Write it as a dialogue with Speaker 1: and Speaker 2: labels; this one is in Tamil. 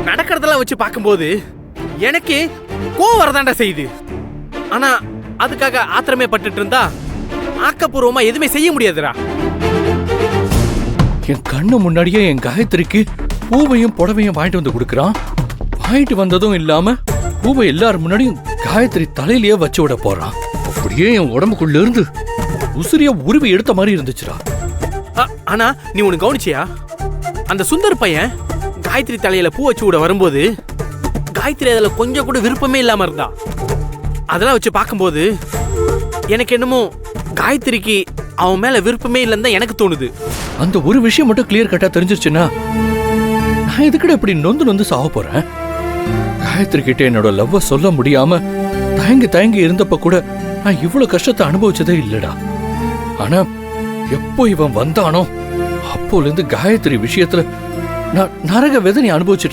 Speaker 1: நடக்கிறதெல்லாம் வச்சு பார்க்கும்போது எனக்கு கோவம் வரதாண்டா செய்யுது. ஆனா அதுக்காக ஆத்திரமே பட்டுட்டு இருந்தா ஆக்கப்பூர்வமா எதுவுமே செய்ய முடியாதுடா.
Speaker 2: என் கண்ணு முன்னாடியே என் காயத்ரிக்கு பூவையும் புடவையும் வாங்கிட்டு வந்து கொடுக்கறான். வாங்கிட்டு வந்ததும் இல்லாம பூவை எல்லாரும் முன்னாடியும் காயத்ரி தலையிலேயே வச்சு விட போறான். அப்படியே என் உடம்புக்குள்ள இருந்து உசிரிய உருவி எடுத்த மாதிரி இருந்துச்சுடா.
Speaker 1: ஆனா நீ ஒன்னு கவனிச்சியா? அந்த சுந்தர் பையன் காயத்ரி தலையில பூ வச்சு விட வரும்போது காயத்ரி அதுல கொஞ்சம் கூட விருப்பமே இல்லாம இருந்தா. அதெல்லாம் வச்சு பார்க்கும்போது எனக்கு என்னமோ காயத்ரிக்கு அவன் மேல விருப்பமே இல்லைன்னு தான் எனக்கு தோணுது.
Speaker 2: அந்த ஒரு விஷயம் மட்டும் கிளியர் கட்டா தெரிஞ்சிருச்சுன்னா நான் எதுக்கிட்ட இப்படி நொந்து நொந்து சாக போறேன்? காயத்ரி கிட்ட என்னோட லவ்வ சொல்ல முடியாம தயங்கி இருந்தப்ப கூட நான் இவ்வளவு கஷ்டத்தை அனுபவிச்சதே இல்லடா. ஆனா எப்போ இவன் வந்தானோ அப்போல இருந்து காயத்ரி விஷயத்துல நான் நரக வேதனை அனுபவிச்சிட்டு